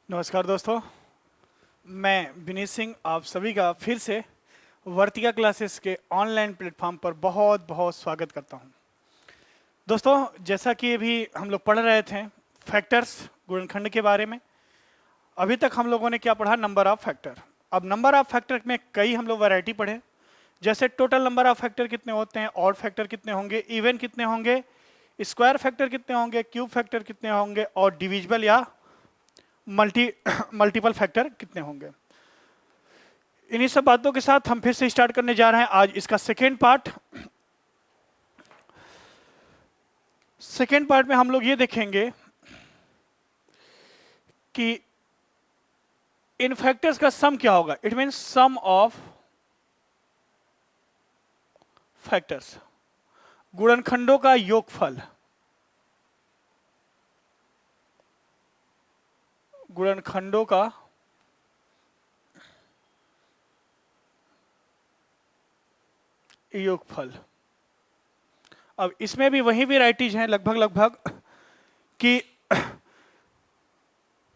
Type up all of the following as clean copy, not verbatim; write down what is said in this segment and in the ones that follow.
नमस्कार दोस्तों, मैं विनीत सिंह आप सभी का फिर से वर्तिका क्लासेस के ऑनलाइन प्लेटफॉर्म पर बहुत बहुत स्वागत करता हूं। दोस्तों, जैसा कि अभी हम लोग पढ़ रहे थे फैक्टर्स गुणनखंड के बारे में। अभी तक हम लोगों ने क्या पढ़ा? Number of factor. अब नंबर ऑफ फैक्टर में कई हम लोग वैरायटी पढ़े, जैसे टोटल नंबर ऑफ फैक्टर कितने होते हैं, ऑड फैक्टर कितने होंगे, इवन कितने होंगे, स्क्वायर फैक्टर कितने होंगे, क्यूब फैक्टर कितने होंगे और डिविजिबल या मल्टीपल फैक्टर कितने होंगे। इन्हीं सब बातों के साथ हम फिर से स्टार्ट करने जा रहे हैं आज इसका सेकेंड पार्ट। सेकेंड पार्ट में हम लोग ये देखेंगे कि इन फैक्टर्स का सम क्या होगा। It means sum of factors, गुणनखंडों का योगफल। गुणनखंडों का योगफल। अब इसमें भी वही वेराइटीज हैं लगभग लगभग कि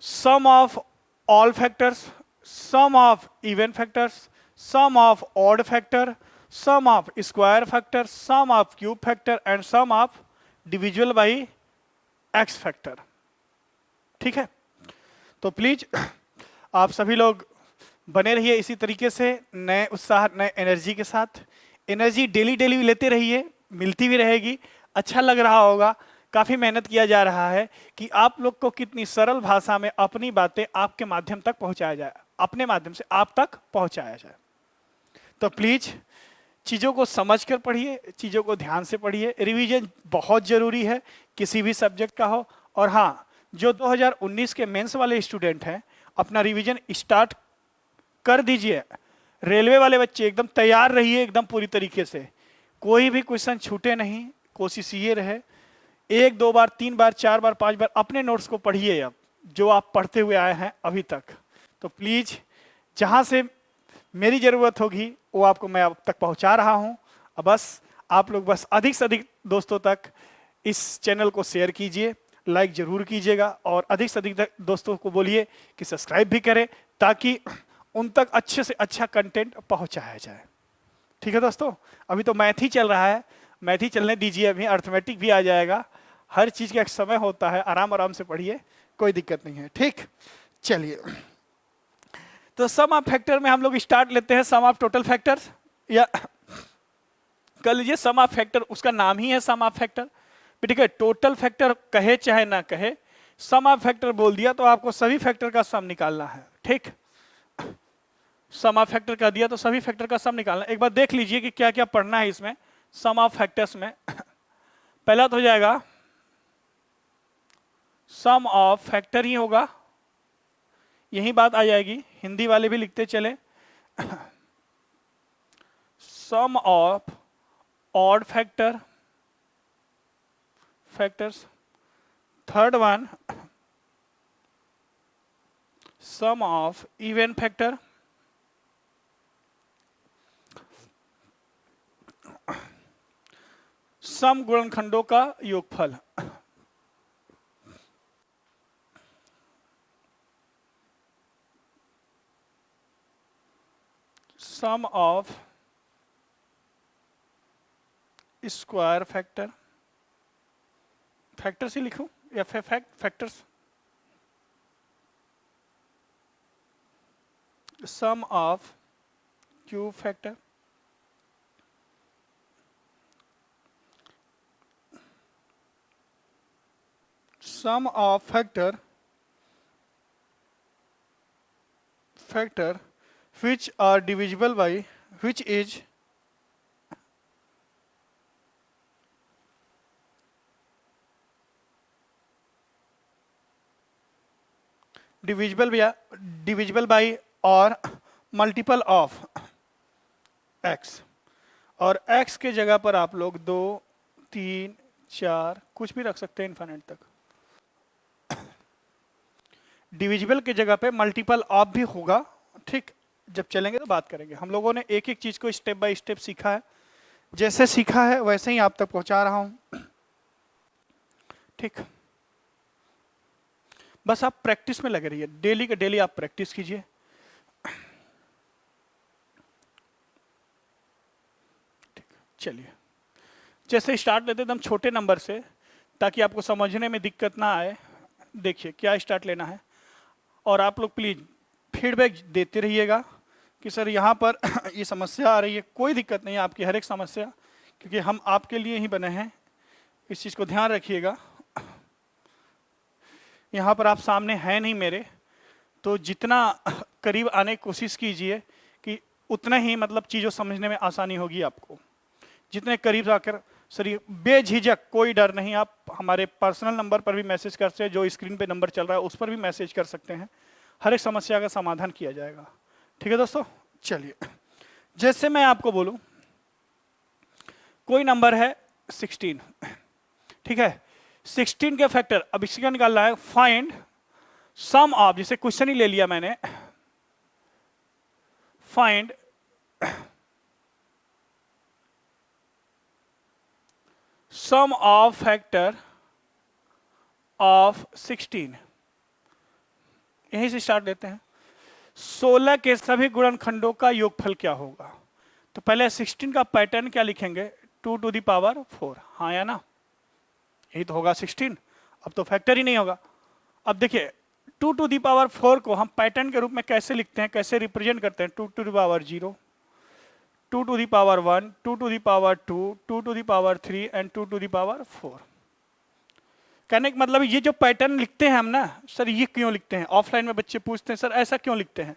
sum of all factors, sum of even factors, sum of odd factor, sum of square factor, sum of cube factor and sum of divisible by x factor. ठीक है, तो प्लीज आप सभी लोग बने रहिए इसी तरीके से, नए उत्साह नए एनर्जी के साथ। एनर्जी डेली डेली लेते रहिए, मिलती भी रहेगी। अच्छा लग रहा होगा, काफी मेहनत किया जा रहा है कि आप लोग को कितनी सरल भाषा में अपनी बातें आपके माध्यम तक पहुंचाया जाए, अपने माध्यम से आप तक पहुंचाया जाए। तो प्लीज चीजों को समझकर पढ़िए, चीजों को ध्यान से पढ़िए। रिवीजन बहुत जरूरी है किसी भी सब्जेक्ट का हो। और हाँ, जो 2019 के मेंस वाले स्टूडेंट हैं, अपना रिवीजन स्टार्ट कर दीजिए। रेलवे वाले बच्चे एकदम तैयार रहिए, एकदम पूरी तरीके से, कोई भी क्वेश्चन छूटे नहीं। कोशिश ये रहे, एक दो बार, तीन बार, चार बार, पांच बार अपने नोट्स को पढ़िए, अब जो आप पढ़ते हुए आए हैं अभी तक। तो प्लीज जहां से मेरी जरूरत होगी वो आपको मैं अब तक पहुंचा रहा हूं। अब बस आप लोग बस अधिक से अधिक दोस्तों तक इस चैनल को शेयर कीजिए, लाइक जरूर कीजिएगा और अधिक से अधिक दोस्तों को बोलिए कि सब्सक्राइब भी करें, ताकि उन तक अच्छे से अच्छा कंटेंट पहुंचाया जाए। ठीक है दोस्तों, अभी तो मैथ ही चल रहा है, मैथ ही चलने दीजिए, अभी अर्थमेटिक भी आ जाएगा। हर चीज का एक समय होता है, आराम आराम से पढ़िए, कोई दिक्कत नहीं है। ठीक, चलिए। तो सम ऑफ फैक्टर में हम लोग स्टार्ट लेते हैं सम ऑफ टोटल फैक्टर्स, या कर लीजिए सम ऑफ फैक्टर, उसका नाम ही है सम ऑफ फैक्टर। ठीक है, टोटल फैक्टर कहे चाहे ना कहे, सम ऑफ फैक्टर बोल दिया तो आपको सभी फैक्टर का सम निकालना है। ठीक, सम ऑफ फैक्टर कह दिया तो सभी फैक्टर का सम निकालना। एक बार देख लीजिए कि क्या क्या पढ़ना है इसमें सम ऑफ फैक्टर्स में। पहला तो हो जाएगा सम ऑफ फैक्टर ही होगा, यही बात आ जाएगी, हिंदी वाले भी लिखते चले। Sum of odd factors. Third one sum of even factor. Sum गुणनखंडों का योगफल। Sum of square factor, factors ही लिखूं या factors. Sum of cube factor, sum of factor which are divisible by, which is divisible by और multiple of x। और x के जगह पर आप लोग 2, 3, 4 कुछ भी रख सकते हैं इनफाइनाइट तक। डिविजिबल के जगह पे मल्टीपल ऑफ भी होगा। ठीक, जब चलेंगे तो बात करेंगे। हम लोगों ने एक एक चीज को स्टेप बाय स्टेप सीखा है, जैसे सीखा है वैसे ही आप तक पहुंचा रहा हूं। ठीक, बस आप प्रैक्टिस में लगे रहिए, डेली का डेली आप प्रैक्टिस कीजिए। चलिए जैसे स्टार्ट लेते हैं एकदम छोटे नंबर से, ताकि आपको समझने में दिक्कत ना आए। देखिए क्या स्टार्ट लेना है, और आप लोग प्लीज फीडबैक देते रहिएगा कि सर यहाँ पर ये समस्या आ रही है। कोई दिक्कत नहीं है आपकी हर एक समस्या, क्योंकि हम आपके लिए ही बने हैं, इस चीज़ को ध्यान रखिएगा। यहाँ पर आप सामने हैं नहीं मेरे, तो जितना करीब आने की कोशिश कीजिए कि उतना ही मतलब चीज़ों समझने में आसानी होगी आपको। जितने करीब आकर सर ये बेझिझक, कोई डर नहीं, आप हमारे पर्सनल नंबर पर भी मैसेज कर सकते हैं, जो स्क्रीन पे नंबर चल रहा है उस पर भी मैसेज कर सकते हैं। हर एक समस्या का समाधान किया जाएगा। ठीक है दोस्तों, चलिए जैसे मैं आपको बोलूं कोई नंबर है 16, ठीक है, 16 के फैक्टर, अब इसका निकालना है। फाइंड सम ऑफ, जैसे क्वेश्चन ही ले लिया मैंने, find sum of factor of 16, यहीं से स्टार्ट लेते हैं। 16 के सभी गुणनखंडों का योगफल क्या होगा? तो पहले 16 का पैटर्न क्या लिखेंगे, 2 टू द पावर 4, हाँ या ना, यही तो होगा 16। अब तो फैक्टर ही नहीं होगा। अब देखिए 2 टू द पावर 4 को हम पैटर्न के रूप में कैसे लिखते हैं, कैसे रिप्रेजेंट करते हैं, 2 to the power 0, 2 to the power 1, 2 to the power 2, 2 to the power 3 and 2 to the power 4। कहने का मतलब ये जो पैटर्न लिखते हैं हम ना, सर ये क्यों लिखते हैं? ऑफलाइन में बच्चे पूछते हैं सर ऐसा क्यों लिखते हैं।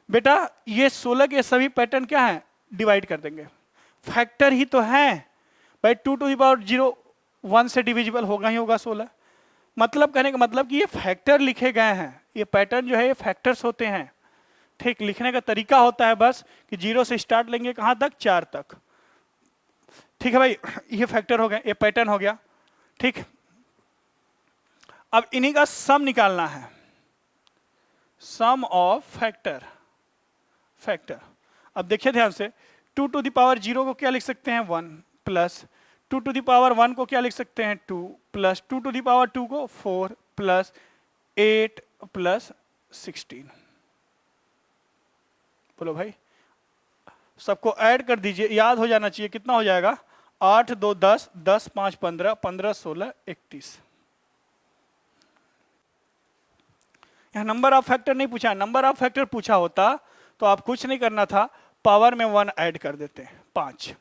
बेटा ये 16 के सभी पैटर्न क्या हैं, डिवाइड कर देंगे, फैक्टर ही तो हैं भाई। 2 टू द पावर 0 1 से डिविजिबल होगा ही होगा 16। मतलब कहने का मतलब कि ये फैक्टर लिखे गए हैं, ये पैटर्न जो है ये फैक्टर्स होते हैं। ठीक, लिखने का तरीका होता है बस कि 0 से स्टार्ट लेंगे कहां तक, 4 तक। ठीक है भाई, ये फैक्टर हो गए, ये पैटर्न हो गया। ठीक, अब इन्हीं का सम निकालना है, सम ऑफ फैक्टर। फैक्टर अब देखिए ध्यान से, 2 टू द पावर 0 को क्या लिख सकते हैं, 1 प्लस 2 टू द पावर 1 को क्या लिख सकते हैं, 2 प्लस 2 टू द पावर 2 को 4 प्लस 8 प्लस 16। बोलो भाई, सबको ऐड कर दीजिए, याद हो जाना चाहिए। कितना हो जाएगा, 8 2 10, 10 5 15, 15 16 31। यहाँ नंबर ऑफ फैक्टर नहीं पूछा, नंबर ऑफ फैक्टर पूछा होता तो आप कुछ नहीं करना था, पावर में 1 ऐड कर देते हैं, 5।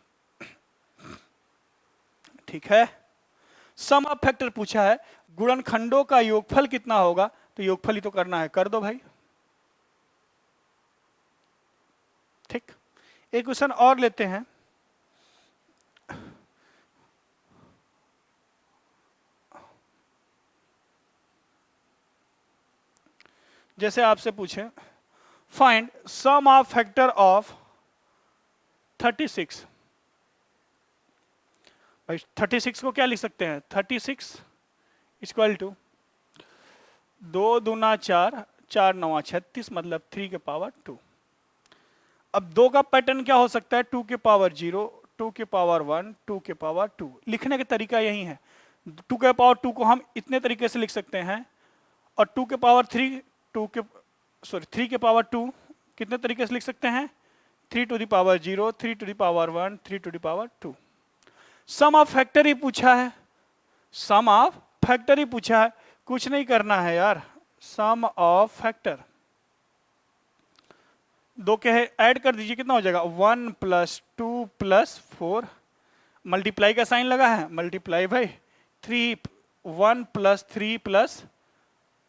ठीक है, सम ऑफ फैक्टर पूछा है, गुणनखंडों का योगफल कितना होगा, तो योगफल ही तो करना है, कर दो भाई। ठीक, एक क्वेश्चन और लेते हैं। जैसे आपसे पूछे find sum of factor of 36। भाई 36 को क्या लिख सकते हैं, 36 इक्वल टू 2 दूना 4, 4 9 36, मतलब 3 के पावर 2। अब 2 का पैटर्न क्या हो सकता है, 2 के पावर 0, 2 के पावर 1, 2 के पावर 2। लिखने का तरीका यही है, 2 के पावर 2 को हम इतने तरीके से लिख सकते हैं, और 2 के पावर 3, 3 के पावर 2 कितने तरीके से लिख सकते हैं, 3 to the power 0, 3 to the power 1, 3 to the power 2। Sum of factor ही पूछा है, सम ऑफ फैक्टर ही पूछा है, कुछ नहीं करना है यार। सम ऑफ फैक्टर 2 के ऐड कर दीजिए, कितना हो जाएगा, 1 प्लस 2 प्लस 4, मल्टीप्लाई का साइन लगा है, मल्टीप्लाई भाई 3, 1 प्लस 3 प्लस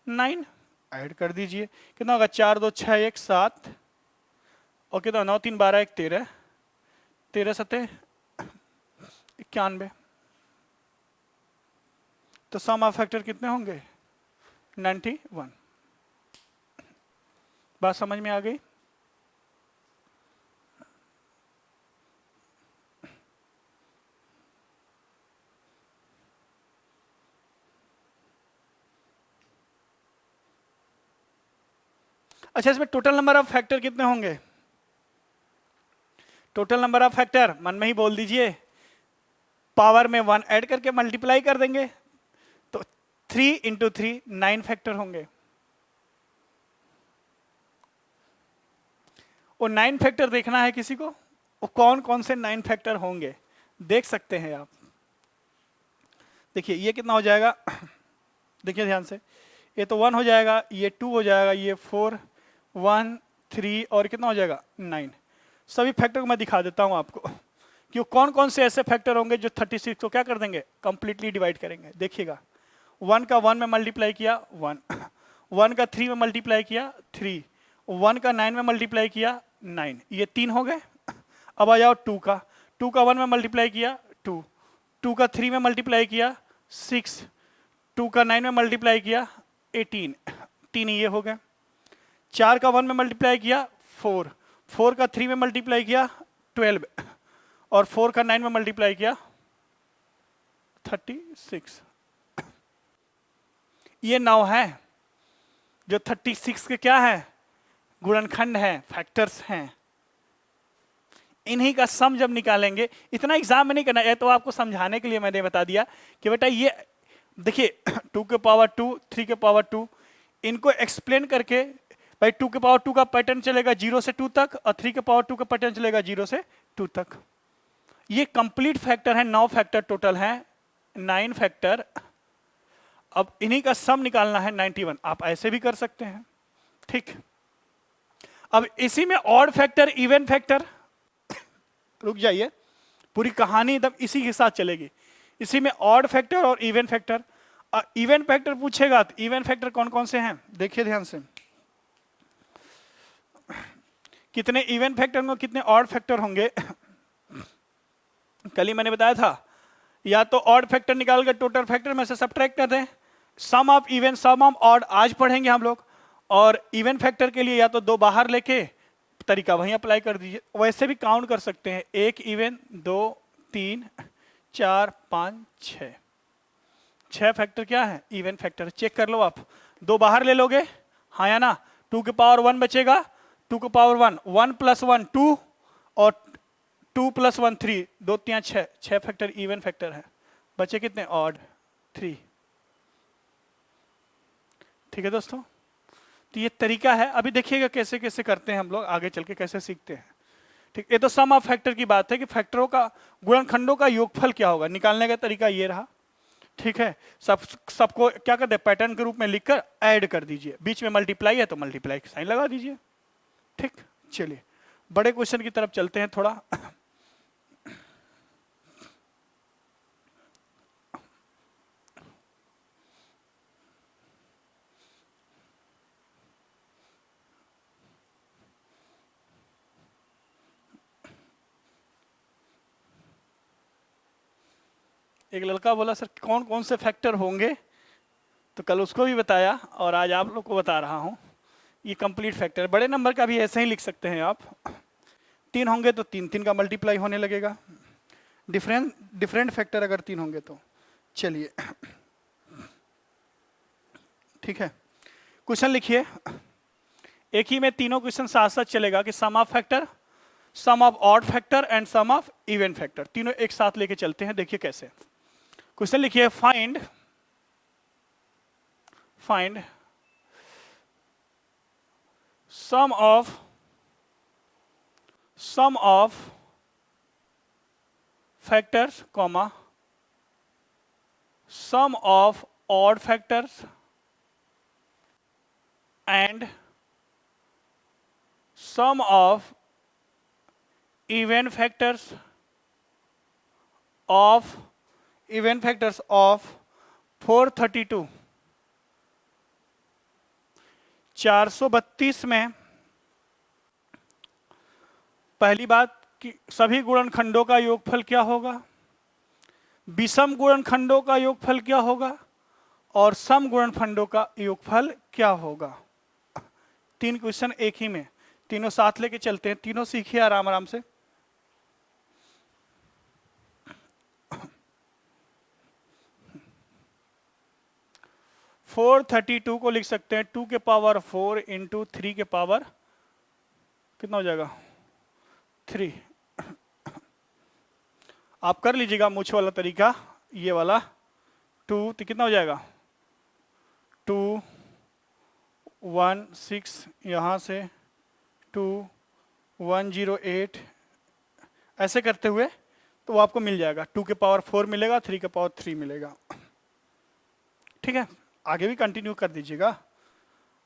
9 ऐड कर दीजिए, कितना होगा, 4 2 6 1 7, और कितना 9 3 12 1 13, 13 7 91। तो सम ऑफ फैक्टर कितने होंगे, 91। बात समझ में आ गई। अच्छा, इसमें टोटल नंबर ऑफ फैक्टर कितने होंगे, टोटल नंबर ऑफ फैक्टर मन में ही बोल दीजिए, पावर में 1 ऐड करके मल्टीप्लाई कर देंगे, तो 3 इंटू 3 9 फैक्टर होंगे। वो 9 फैक्टर देखना है किसी को, वो कौन कौन से 9 फैक्टर होंगे देख सकते हैं आप। देखिए ये कितना हो जाएगा, देखिए ध्यान से, ये तो 1 हो जाएगा, ये 2 हो जाएगा, ये 4, 1, 3 और कितना हो जाएगा 9। सभी फैक्टर को मैं दिखा देता हूं आपको कि कौन कौन से ऐसे फैक्टर होंगे जो 36 को क्या कर देंगे, कंप्लीटली डिवाइड करेंगे। देखिएगा 1 का 1 में मल्टीप्लाई किया 1, 1 का 3 में मल्टीप्लाई किया 3, 1 का 9 में मल्टीप्लाई किया 9, ये 3 हो गए। अब आ जाओ 2 का, 2 का 1 में मल्टीप्लाई किया 2, 2 का 3 में मल्टीप्लाई किया 6, 2 का 9 में मल्टीप्लाई किया 18, 3 ये हो गए। 4 का 1 में मल्टीप्लाई किया 4, 4 का 3 में मल्टीप्लाई किया 12 और 4 का 9 में मल्टीप्लाई किया 36। ये 9 है जो 36 के क्या है, गुणनखंड है, फैक्टर्स हैं। इन्हीं का सम जब निकालेंगे, इतना एग्जाम में नहीं करना है, तो आपको समझाने के लिए मैंने बता दिया कि बेटा ये देखिए 2 के पावर 2, 3 के पावर 2, इनको एक्सप्लेन करके भाई 2 के पावर 2 का पैटर्न चलेगा 0 से 2 तक और 3 के पावर 2 का पैटर्न चलेगा 0 से 2 तक। ये कंप्लीट फैक्टर है, 9 फैक्टर टोटल है, 9 फैक्टर। अब इन्हीं का सम निकालना है 91, आप ऐसे भी कर सकते हैं, ठीक। अब इसी में ऑड फैक्टर, इवन फैक्टर, रुक जाइए, पूरी कहानी एकदम इसी के साथ चलेगी। इसी में ऑड फैक्टर और इवन फैक्टर। इवन फैक्टर पूछेगा तो इवन फैक्टर कौन कौन से हैं, देखिए ध्यान से, कितने इवन फैक्टर होंगे, कितने ऑड फैक्टर होंगे। कल ही मैंने बताया था, या तो ऑड फैक्टर निकाल कर टोटल फैक्टर में से सब्ट्रैक्ट कर दें, sum of even sum of odd आज पढ़ेंगे हम लोग, और इवन फैक्टर के लिए या तो 2 बाहर लेके तरीका वहीं अप्लाई कर दीजिए। वैसे भी काउंट कर सकते हैं, 1 इवन, 2, 3, 4, 5, 6, 6 फैक्टर क्या है, इवन फैक्टर। चेक कर लो आप, 2 बाहर ले लोगे, हाँ या ना, 2 के पावर 1 बचेगा, 2 के पावर 1, 1 प्लस 1 2 और 2 प्लस 1 3, 2 3 6, 6 फैक्टर इवन फैक्टर है। बचे कितने, ऑड 3। ठीक है दोस्तों, तो ये तरीका है। अभी देखिएगा कैसे कैसे करते हैं हम लोग, आगे चल के कैसे सीखते हैं, ठीक। ये तो सम ऑफ फैक्टर की बात है कि फैक्टरों का, गुणनखंडों का योगफल क्या होगा, निकालने का तरीका ये रहा, ठीक है। सबको क्या करते हैं, पैटर्न के रूप में लिखकर ऐड कर दीजिए, बीच में मल्टीप्लाई है तो मल्टीप्लाई का साइन लगा दीजिए, ठीक। चलिए बड़े क्वेश्चन की तरफ चलते हैं थोड़ा। एक लड़का बोला सर कौन कौन से फैक्टर होंगे, तो कल उसको भी बताया और आज आप लोग को बता रहा हूं। ये कंप्लीट फैक्टर, बड़े नंबर का भी ऐसे ही लिख सकते हैं आप, 3 होंगे तो 3 3 का मल्टीप्लाई होने लगेगा, डिफरेंट फैक्टर अगर 3 होंगे तो। चलिए ठीक है, क्वेश्चन लिखिए, एक ही में तीनों क्वेश्चन साथ साथ चलेगा कि sum of factor, sum of odd factor and sum of even factor, तीनों एक साथ लेके चलते हैं। देखिए कैसे, क्वेश्चन लिखिए, find sum of factors comma sum of odd factors and sum of even factors of 432। 432 में पहली बात कि सभी गुणनखंडों का योगफल क्या होगा, विषम गुणनखंडों का योगफल क्या होगा और सम गुणनखंडों का योगफल क्या होगा। 3 क्वेश्चन एक ही में, तीनों साथ लेके चलते हैं, तीनों सीखिए आराम आराम से। फोर 32 को लिख सकते हैं 2 के पावर 4 इंटू 3 के पावर कितना हो जाएगा 3। आप कर लीजिएगा मुझ वाला तरीका, ये वाला 2 तो कितना हो जाएगा 2 1 6, यहां से 2 108 ऐसे करते हुए तो वो आपको मिल जाएगा। 2 के पावर 4 मिलेगा, 3 के पावर 3 मिलेगा। ठीक है, आगे भी कंटिन्यू कर दीजिएगा।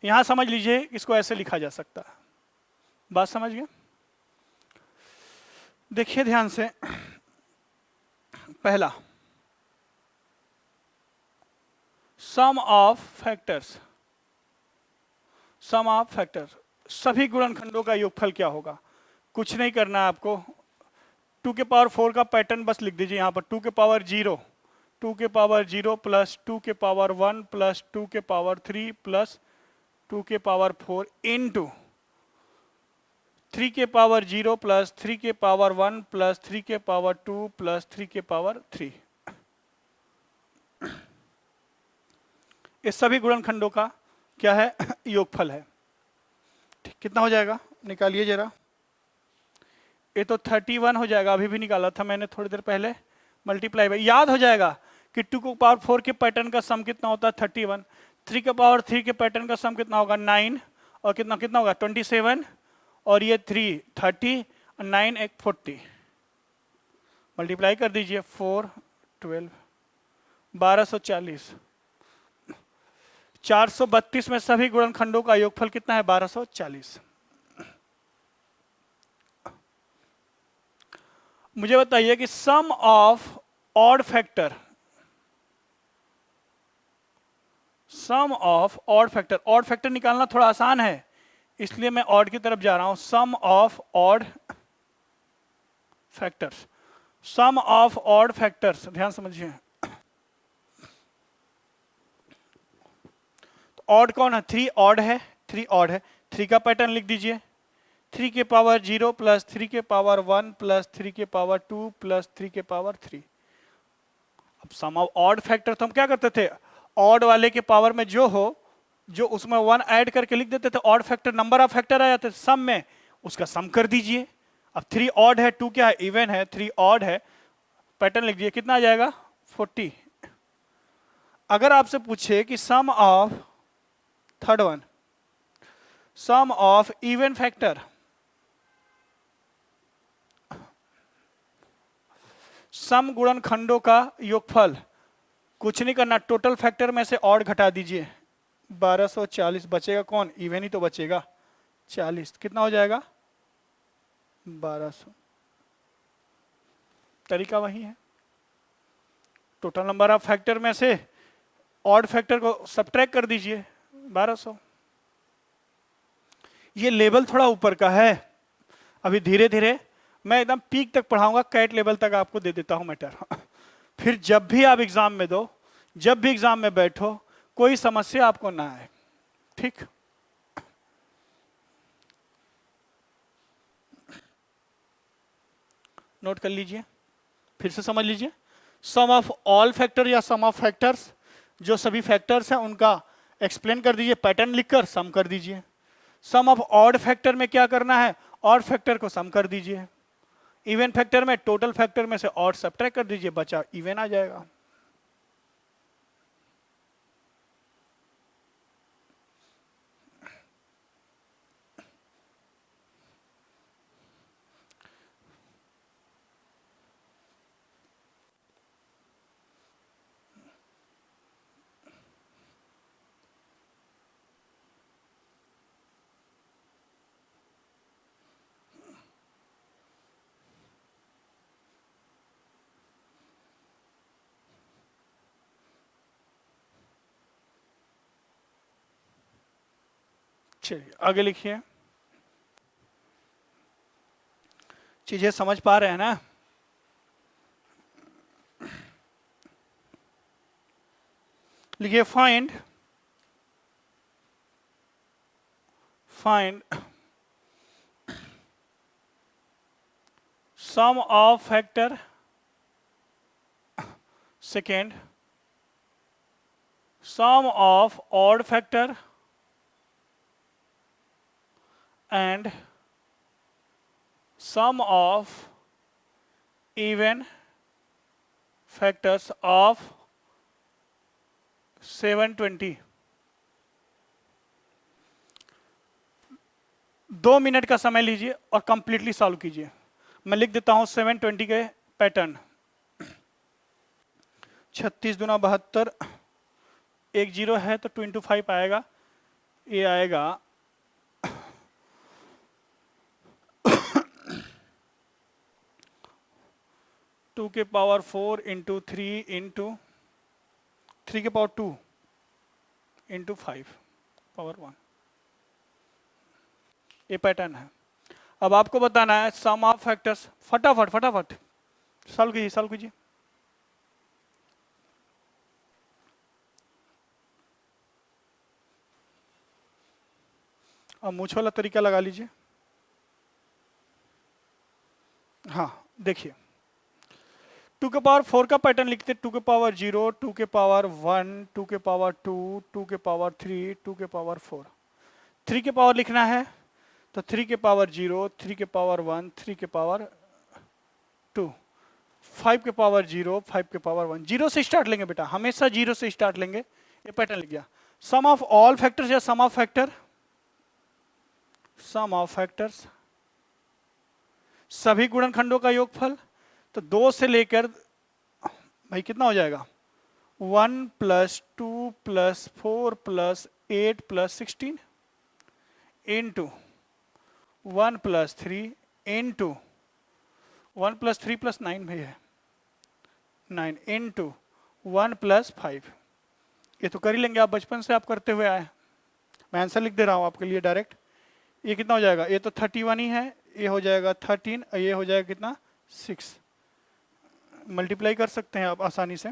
यहां समझ लीजिए इसको ऐसे लिखा जा सकता है। बात समझ गए? देखिए ध्यान से, पहला sum of factors, sum of factors, सभी गुणनखंडों का योगफल क्या होगा? कुछ नहीं करना है आपको। 2 के पावर 4 का पैटर्न बस लिख दीजिए यहाँ पर। 2 के पावर 0, 2 के पावर 0 प्लस 2 के पावर 1 प्लस 2 के पावर 3 प्लस 2 के पावर 4 इनटू 3 के पावर 0 प्लस 3 के पावर 1 प्लस 3 के पावर 2 प्लस 3 के पावर 3। इस सभी गुणनखंडों का क्या है? योगफल है। ठीक, कितना हो जाएगा? निकालिए जरा। ये तो 31 हो जाएगा, अभी भी निकाला था मैंने थोड़ी देर पहले। मल्टीप्लाई बाई, याद हो जाएगा कि 2 के पावर 4 के पैटर्न का सम कितना होता है? 31। 3 के पावर 3 के पैटर्न का सम कितना होगा? 9। और कितना कितना होगा? 27। और ये 3 30 और 9 एक 40। मल्टीप्लाई कर दीजिए। 4 12 1240। 432 में सभी गुणनखंडों का योगफल कितना है? 1240। मुझे बताइए कि sum of odd factor, sum of odd factor, odd factor निकालना थोड़ा आसान है इसलिए मैं ऑड की तरफ जा रहा हूं। Sum of odd factors, sum of odd factors, ध्यान समझिए। तो ऑड कौन है? 3 ऑड है, 3 ऑड है। 3 का पैटर्न लिख दीजिए। 3 के पावर 0 प्लस 3 के पावर 1 प्लस 3 के पावर 2 प्लस 3 के पावर 3। अब सम ऑफ ऑड फैक्टर तो हम क्या करते थे? ऑड वाले के पावर में जो हो, जो उसमें 1 ऐड करके लिख देते थे। Odd factor, number of factor आ जाते थे सम में, उसका सम कर दीजिए। अब 3 ऑड है, 2 क्या है? इवन है। 3 ऑड है, पैटर्न लिख दिए, कितना आ जाएगा? 40। अगर आपसे पूछे कि sum of, third one, sum of even factor, sum गुणनखंडों का योगफल, कुछ नहीं करना, टोटल फैक्टर में से ऑड घटा दीजिए। 1240 बचेगा कौन? इवन ही तो बचेगा। 40 कितना हो जाएगा? 1200। तरीका वही है। टोटल नंबर ऑफ फैक्टर में से ऑड फैक्टर को सब्ट्रैक्ट कर दीजिए, 1200। ये लेवल थोड़ा ऊपर का है, अभी धीरे धीरे मैं एकदम पीक तक पढ़ाऊंगा, कैट लेवल तक आपको दे देता हूं मैटर। फिर जब भी आप एग्जाम में दो, जब भी एग्जाम में बैठो, कोई समस्या आपको ना आए। ठीक, नोट कर लीजिए, फिर से समझ लीजिए। सम ऑफ ऑल फैक्टर या सम ऑफ फैक्टर्स, जो सभी फैक्टर्स हैं उनका एक्सप्लेन कर दीजिए, पैटर्न लिखकर सम कर दीजिए। सम ऑफ ऑड फैक्टर में क्या करना है? ऑड फैक्टर को सम कर दीजिए। इवन फैक्टर में टोटल फैक्टर में से ऑड सब्ट्रैक्ट कर दीजिए, बचा इवन आ जाएगा। चलिए आगे लिखिए। चीजें समझ पा रहे हैं ना? लिखिए find, find sum of factor, second sum of odd factor and sum of even factors of 720। 2 मिनट का समय लीजिए और कंप्लीटली सॉल्व कीजिए। मैं लिख देता हूं 720 के पैटर्न। 36 दूना 72, एक जीरो है तो 2 × 5 आएगा, ये आएगा 2 के पावर 4 इंटू 3 इंटू 3 के पावर 2 इंटू 5 पावर 1। ये पैटर्न है। अब आपको बताना है सम ऑफ फैक्टर्स। फटाफट फटाफट सॉल्व कीजिए, सॉल्व कीजिए। अब मूछ वाला तरीका लगा लीजिए। हाँ देखिए, 2 के पावर 4 का पैटर्न लिखते 2 के पावर 0, 2 के पावर 1, 2 के पावर 2, 2 के पावर 3, 2 के पावर 4। 3 के पावर लिखना है तो 3 के पावर 0, 3 के पावर 1, 3 के पावर 2, 5 के पावर 0, 5 के पावर 1। जीरो से स्टार्ट लेंगे बेटा, हमेशा जीरो से स्टार्ट लेंगे। ये पैटर्न लिख गया। सम ऑफ ऑल फैक्टर्स या sum of factor, sum of factors, सभी गुणनखंडों का योगफल। तो 2 से लेकर भाई कितना हो जाएगा, 1 + 2 + 4 + 8 + 16 इंटू 1 + 3 इंटू 1 + 3 + 9 भी है 9 इंटू 1 + 5। ये तो कर ही लेंगे, आप बचपन से आप करते हुए आए। मैं आंसर लिख दे रहा हूं आपके लिए डायरेक्ट। ये कितना हो जाएगा, ये तो 31 ही है, ये हो जाएगा 13, ये हो जाएगा कितना 6। मल्टीप्लाई कर सकते हैं आप आसानी से।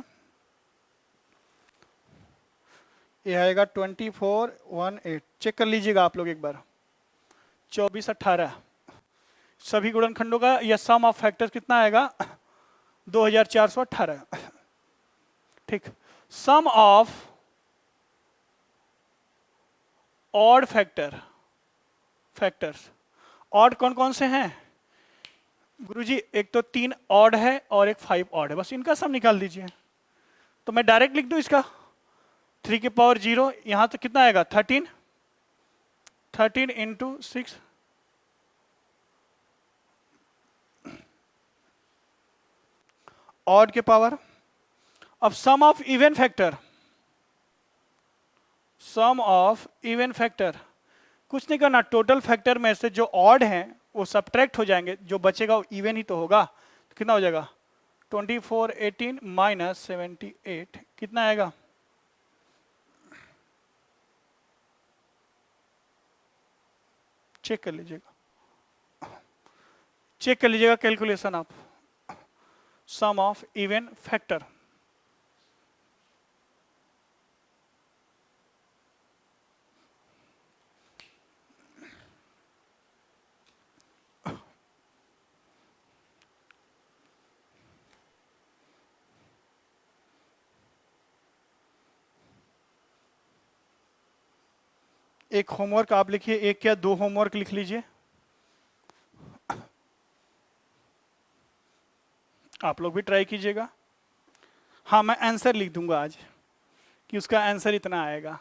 ये आएगा 2418। चेक कर लीजिएगा आप लोग एक बार। 2418 सभी गुणनखंडों का या सम ऑफ फैक्टर्स कितना आएगा, 2418। ठीक। सम ऑफ ऑड फैक्टर्स। ऑड कौन कौन से हैं गुरुजी, एक तो 3 ऑड है और एक 5 ऑड है, बस इनका सम निकाल दीजिए। तो मैं डायरेक्ट लिख दूं इसका, 3 के पावर 0, यहां तो कितना आएगा 13, 13 इंटू 6 ऑड के पावर। अब sum of even factor, sum of even factor कुछ नहीं करना, टोटल फैक्टर में से जो ऑड हैं वो सब्ट्रैक्ट हो जाएंगे, जो बचेगा वो इवन ही तो होगा। तो कितना हो जाएगा 2418 - 78 कितना आएगा, चेक कर लीजिएगा, चेक कर लीजिएगा कैलकुलेशन आप। सम ऑफ इवन फैक्टर, एक होमवर्क आप लिखिए, एक या 2 होमवर्क लिख लीजिए। आप लोग भी ट्राई कीजिएगा। हाँ मैं आंसर लिख दूंगा आज कि उसका आंसर इतना आएगा।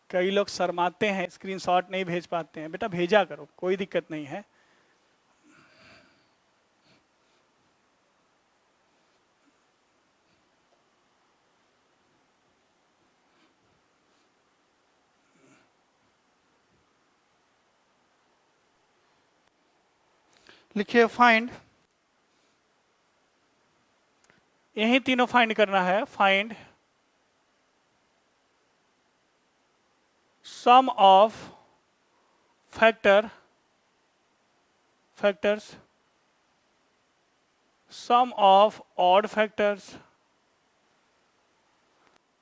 कई लोग शर्माते हैं, स्क्रीनशॉट नहीं भेज पाते हैं, बेटा भेजा करो, कोई दिक्कत नहीं है। लिखिए फाइंड, यही तीनों फाइंड करना है। Find sum of factors, sum of odd factors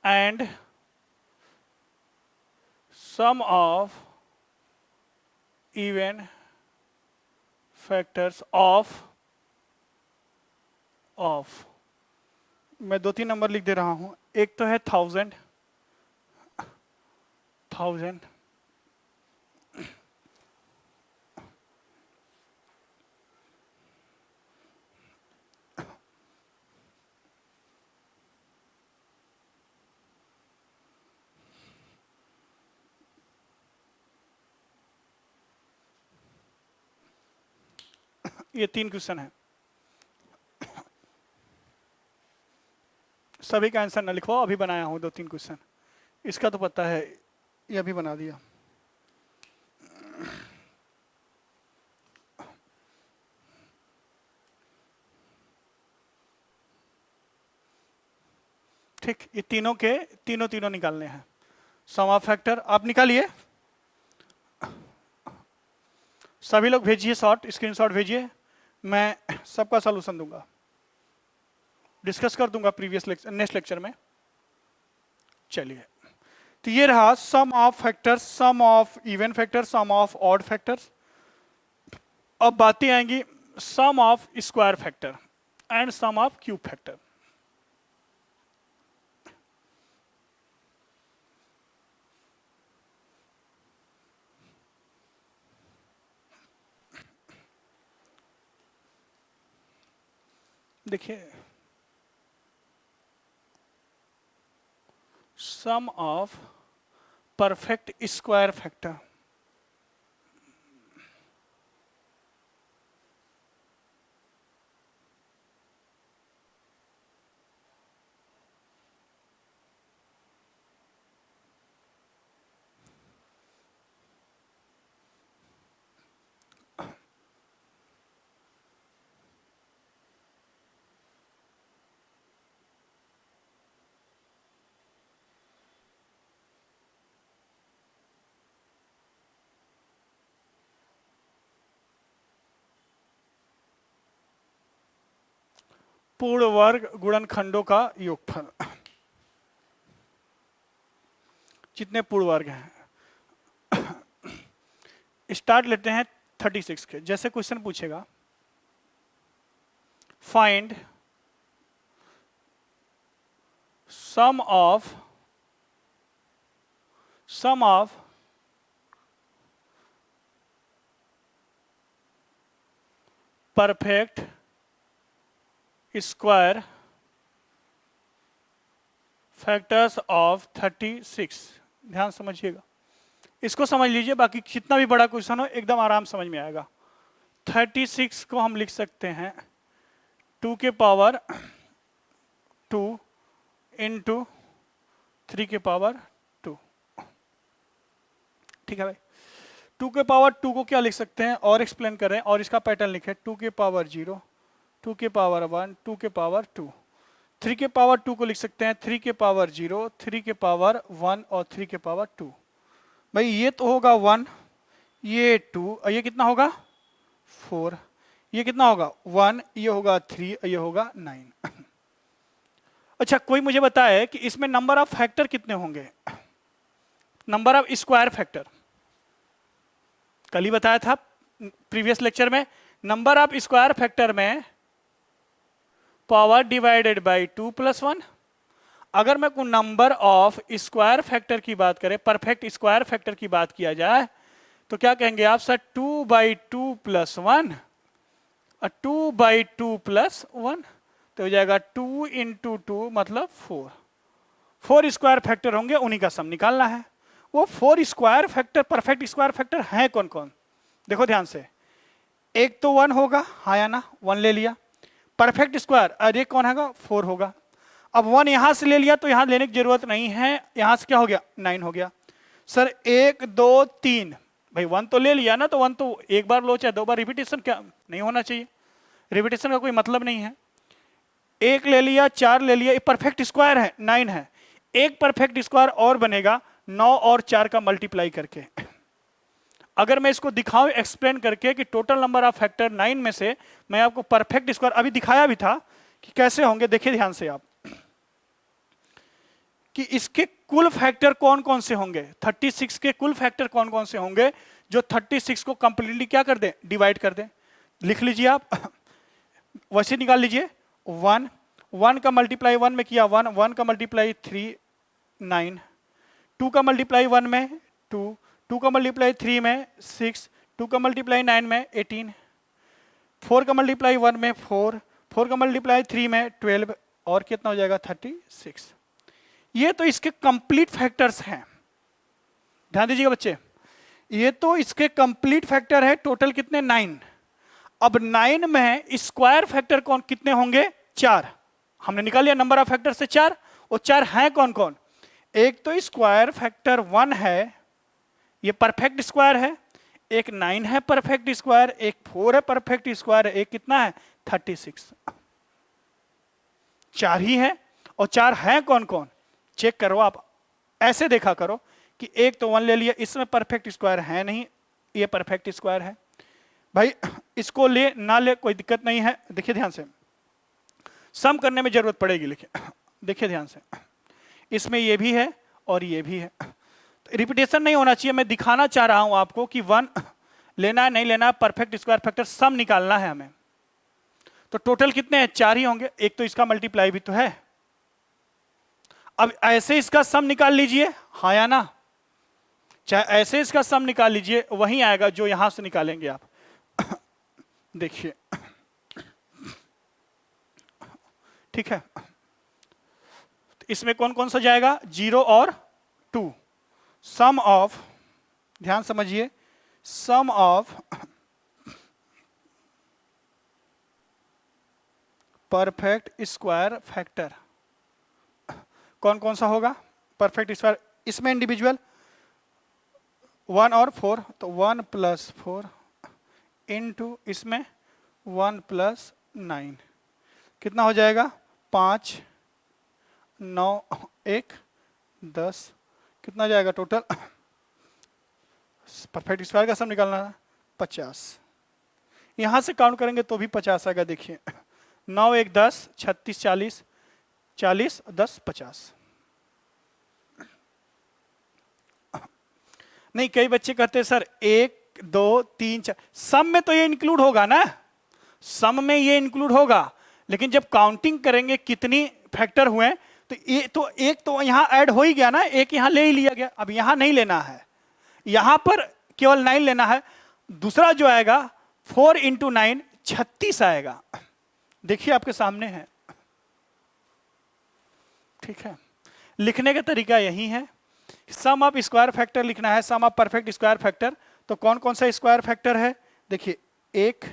and sum of even factors of मैं 2-3 नंबर लिख दे रहा हूं। एक तो है 1000, ये 3 क्वेश्चन है, सभी का आंसर ना लिखो, अभी बनाया हूं 2-3 क्वेश्चन। इसका तो पता है, ये अभी बना दिया। ठीक, ये तीनों के तीनों निकालने हैं। सम ऑफ फैक्टर आप निकालिए, सभी लोग भेजिए, स्क्रीनशॉट भेजिए, मैं सबका सॉल्यूशन दूंगा, डिस्कस कर दूंगा प्रीवियस लेक्चर, नेक्स्ट लेक्चर में। चलिए, तो ये रहा sum of factors, sum of even factors, sum of odd factors. अब बातें आएंगी sum of square factor and sum of cube factor. देखिए, sum of perfect square factor, पूर्ण वर्ग गुणनखंडों का योगफल, जितने पूर्ण वर्ग हैं। स्टार्ट लेते हैं 36 के। जैसे क्वेश्चन पूछेगा, find sum of perfect square factors of 36। ध्यान समझिएगा, इसको समझ लीजिए, बाकी जितना भी बड़ा क्वेश्चन हो एकदम आराम समझ में आएगा। 36 को हम लिख सकते हैं 2 के पावर 2 इंटू 3 के पावर 2। ठीक है भाई, 2 के पावर 2 को क्या लिख सकते हैं और एक्सप्लेन करें, और इसका पैटर्न लिखें, 2 के पावर 0, 2 के पावर 1, 2 के पावर 2। 3 के पावर 2 को लिख सकते हैं 3 के पावर 0, 3 के पावर 1 और 3 के पावर 2। भाई ये तो होगा 1, ये 2, और ये कितना होगा 4, ये कितना होगा 1, ये होगा 3, ये होगा 9। अच्छा, कोई मुझे बताए कि इसमें नंबर ऑफ फैक्टर कितने होंगे? नंबर ऑफ स्क्वायर फैक्टर कल ही बताया था प्रीवियस लेक्चर में। नंबर ऑफ स्क्वायर फैक्टर में पावर डिवाइडेड बाय 2 + 1। अगर मैं को नंबर ऑफ स्क्वायर फैक्टर की बात करें, परफेक्ट स्क्वायर फैक्टर की बात किया जाए, तो क्या कहेंगे आप सर? 2/2 + 1 और 2/2 + 1, तो हो जाएगा 2 × 2 मतलब 4। 4 स्क्वायर फैक्टर होंगे, उन्हीं का सम निकालना है। वो 4 square factor, perfect square factor हैं कौन कौन? देखो ध्यान से, एक तो 1 होगा, हाँ या ना, 1 ले लिया। परफेक्ट स्क्वायर, और ये कौन है? 4 होगा। अब 1 यहां से ले लिया तो यहां लेने की जरूरत नहीं है, यहां से क्या हो गया? 9 हो गया। सर 1 2 3, भाई 1 तो ले लिया ना, तो 1 तो एक बार लो चाहे 2 बार, रिपीटेशन क्या नहीं होना चाहिए, रिपीटेशन का कोई मतलब नहीं है। 1 ले लिया, 4 ले लिया, ये परफेक्ट स्क्वायर है, 9 है। एक परफेक्ट स्क्वायर और बनेगा 9 और 4 का मल्टीप्लाई करके। अगर मैं इसको दिखाऊं एक्सप्लेन करके कि टोटल नंबर ऑफ फैक्टर 9 में से मैं आपको परफेक्ट स्क्वायर अभी दिखाया भी था कि कैसे होंगे, देखिए ध्यान से आप कि इसके कुल फैक्टर कौन कौन से होंगे, 36 के कुल फैक्टर कौन कौन से होंगे जो 36 को कंप्लीटली क्या कर दें? डिवाइड कर दें। लिख लीजिए आप, वैसे निकाल लीजिए। 1 का मल्टीप्लाई 1 में किया 1, 1 का मल्टीप्लाई 3 9, 2 का मल्टीप्लाई 1 में 2, 2 का मल्टीप्लाई 3 में 6, 2 का मल्टीप्लाई 9 में 18, 4 का मल्टीप्लाई 1 में 4, 4 का मल्टीप्लाई 3 में 12, और कितना हो जाएगा? 36। ये तो इसके कंप्लीट फैक्टर्स हैं, ध्यान दीजिएगा बच्चे, ये तो इसके कंप्लीट फैक्टर है। टोटल कितने? 9। अब 9 में स्क्वायर फैक्टर कौन कितने होंगे? 4। हमने निकाल लिया नंबर ऑफ फैक्टर से 4। वो 4 हैं कौन कौन? एक तो स्क्वायर फैक्टर 1 है, ये परफेक्ट स्क्वायर है। एक 9 है परफेक्ट स्क्वायर, एक 4 है परफेक्ट स्क्वायर, एक कितना है? 36। 4 ही है। और 4 हैं कौन कौन? चेक करो आप, ऐसे देखा करो कि एक तो 1 ले लिया, इसमें परफेक्ट स्क्वायर है नहीं, ये परफेक्ट स्क्वायर है। भाई इसको ले ना ले कोई दिक्कत नहीं है। देखिए ध्यान से, सम करने में जरूरत पड़ेगी, लेकिन देखिए ध्यान से, इसमें ये भी है और ये भी है, तो रिपीटेशन नहीं होना चाहिए। मैं दिखाना चाह रहा हूं आपको कि 1 लेना है नहीं लेना है, परफेक्ट स्क्वायर फैक्टर सम निकालना है हमें। तो टोटल कितने हैं? 4 ही होंगे। एक तो इसका मल्टीप्लाई भी तो है। अब ऐसे इसका सम निकाल लीजिए, हाँ या ना? चाहे ऐसे इसका सम निकाल लीजिए, वही आएगा जो यहां से निकालेंगे आप। देखिए, ठीक है, तो इसमें कौन कौन सा जाएगा? 0 और 2। सम ऑफ, ध्यान समझिए, सम ऑफ परफेक्ट स्क्वायर फैक्टर कौन कौन सा होगा? परफेक्ट स्क्वायर, इसमें इंडिविजुअल 1 और 4, तो 1 + 4 इनटू इसमें 1 + 9, कितना हो जाएगा? 5, 9, 1, 10, कितना जाएगा टोटल? परफेक्ट स्क्वायर का सम निकालना है 50। यहां से काउंट करेंगे तो भी 50 आएगा। देखिए, 9, 1, 10, 36, 40, 40, 10, 50। नहीं, कई बच्चे कहते हैं सर 1, 2, 3, 4, सम में तो ये इंक्लूड होगा ना, सम में ये इंक्लूड होगा, लेकिन जब काउंटिंग करेंगे कितनी फैक्टर हुए, तो एक तो यहां ऐड हो ही गया ना, एक यहां ले ही लिया गया। अब यहां नहीं लेना है, यहां पर केवल 9 लेना है। दूसरा जो आएगा 4 × 9, 36 आएगा। देखिए आपके सामने है, ठीक है। लिखने का तरीका यही है। सम ऑफ स्क्वायर फैक्टर लिखना है, सम ऑफ परफेक्ट स्क्वायर फैक्टर। तो कौन कौन सा स्क्वायर फैक्टर है? देखिए, 1,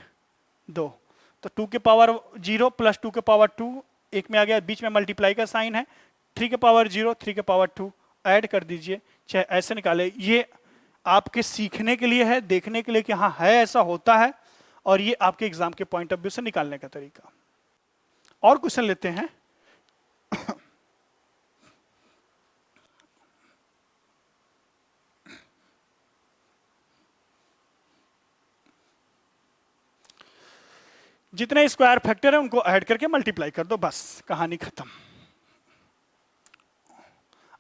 2, तो 2 के पावर 0 + 2 के पावर 2, एक में आ गया, बीच में मल्टीप्लाई का साइन है। 3 के पावर 0, 3 के पावर 2 ऐड कर दीजिए, चाहे ऐसे निकाले। ये आपके सीखने के लिए है, देखने के लिए कि हाँ है, ऐसा होता है, और ये आपके एग्जाम के पॉइंट ऑफ व्यू से निकालने का तरीका। और क्वेश्चन लेते हैं। जितने स्क्वायर फैक्टर है उनको ऐड करके मल्टीप्लाई कर दो, बस कहानी खत्म।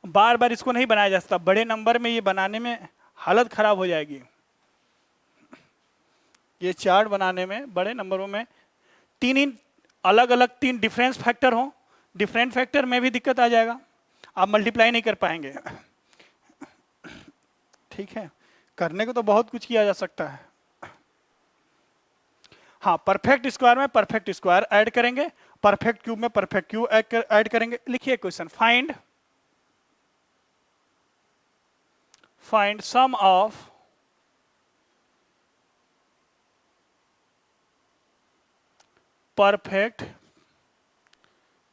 बार बार इसको नहीं बनाया जा सकता, बड़े नंबर में ये बनाने में हालत खराब हो जाएगी। ये चार्ट बनाने में बड़े नंबरों में 3 अलग अलग 3 डिफरेंस फैक्टर हो, डिफरेंट फैक्टर में भी दिक्कत आ जाएगा, आप मल्टीप्लाई नहीं कर पाएंगे। ठीक है, करने को तो बहुत कुछ किया जा सकता है। हाँ, परफेक्ट स्क्वायर में परफेक्ट स्क्वायर ऐड करेंगे, परफेक्ट क्यूब में परफेक्ट क्यूब ऐड करेंगे। लिखिए question, find sum of perfect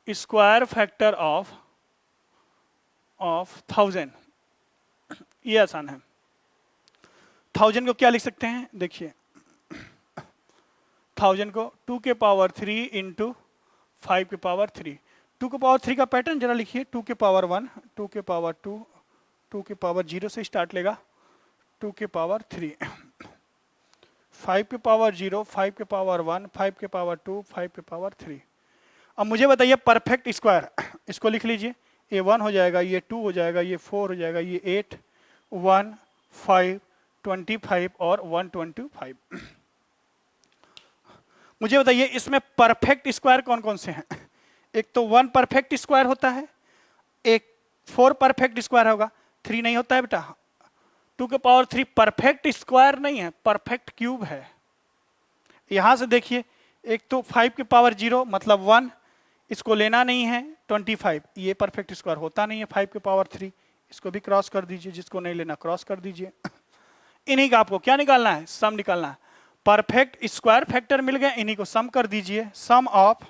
square factor of 1000। ये आसान है। 1000 को क्या लिख सकते हैं? देखिए, 1000 को 2 के पावर 3 × 5 के पावर 3। 2 के पावर 3 का पैटर्न जरा लिखिए। 2 के पावर 1, 2 के पावर 2, 2 के पावर 0 से स्टार्ट लेगा, 2 के पावर 3, 5 के पावर 0, 5 के पावर 1, 5 के पावर 2, 5 के पावर 3। अब मुझे बताइए परफेक्ट स्क्वायर, इसको लिख लीजिए। ये 1 हो जाएगा, ये 2 हो जाएगा, ये 4 हो जाएगा, ये 8, 1, 5, 25 और 125। मुझे बताइए इसमें परफेक्ट स्क्वायर कौन कौन से हैं? एक तो 1 परफेक्ट स्क्वायर होता है, एक 4 परफेक्ट स्क्वायर होगा, 3 नहीं होता है बेटा। 2 के पावर 3 परफेक्ट स्क्वायर नहीं है, परफेक्ट क्यूब है। यहां से देखिए, एक तो 5 के पावर 0 मतलब 1, इसको लेना नहीं है। 25, ये परफेक्ट स्क्वायर होता नहीं है। 5 के पावर 3, इसको भी क्रॉस कर दीजिए, जिसको नहीं लेना क्रॉस कर दीजिए। इन्हीं का आपको क्या निकालना है? सम निकालना है। परफेक्ट स्क्वायर फैक्टर मिल गए, इन्हीं को सम कर दीजिए, सम ऑफ,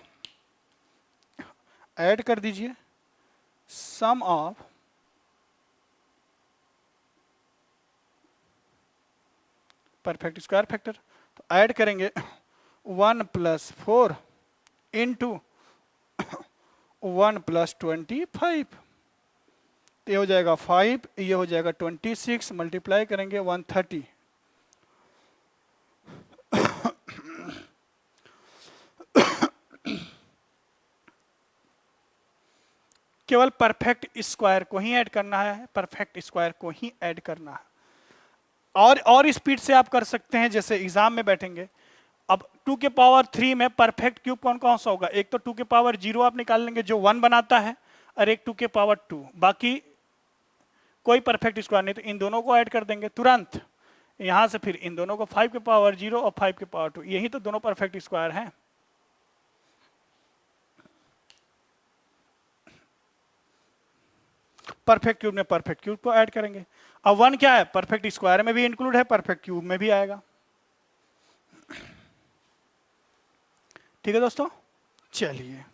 ऐड कर दीजिए, सम ऑफ परफेक्ट स्क्वायर फैक्टर। तो ऐड करेंगे 1 + 4 इंटू 1 + 25, ये हो जाएगा 5, ये हो जाएगा 26, मल्टीप्लाई करेंगे 130। केवल परफेक्ट स्क्वायर को ही ऐड करना है, परफेक्ट स्क्वायर को ही ऐड करना है। और स्पीड से आप कर सकते हैं, जैसे एग्जाम में बैठेंगे। अब 2 के पावर 3 में परफेक्ट क्यूब कौन कौन सा होगा? एक तो 2 के पावर 0 आप निकाल लेंगे जो 1 बनाता है, और एक 2 के पावर 2, बाकी कोई परफेक्ट स्क्वायर नहीं, तो इन दोनों को ऐड कर देंगे तुरंत। यहां से फिर इन दोनों को 5 के पावर 0 और 5 के पावर 2, यही तो दोनों परफेक्ट स्क्वायर हैं। परफेक्ट क्यूब में परफेक्ट क्यूब को ऐड करेंगे। अब 1 क्या है? परफेक्ट स्क्वायर में भी इंक्लूड है, परफेक्ट क्यूब में भी आएगा। ठीक है दोस्तों, चलिए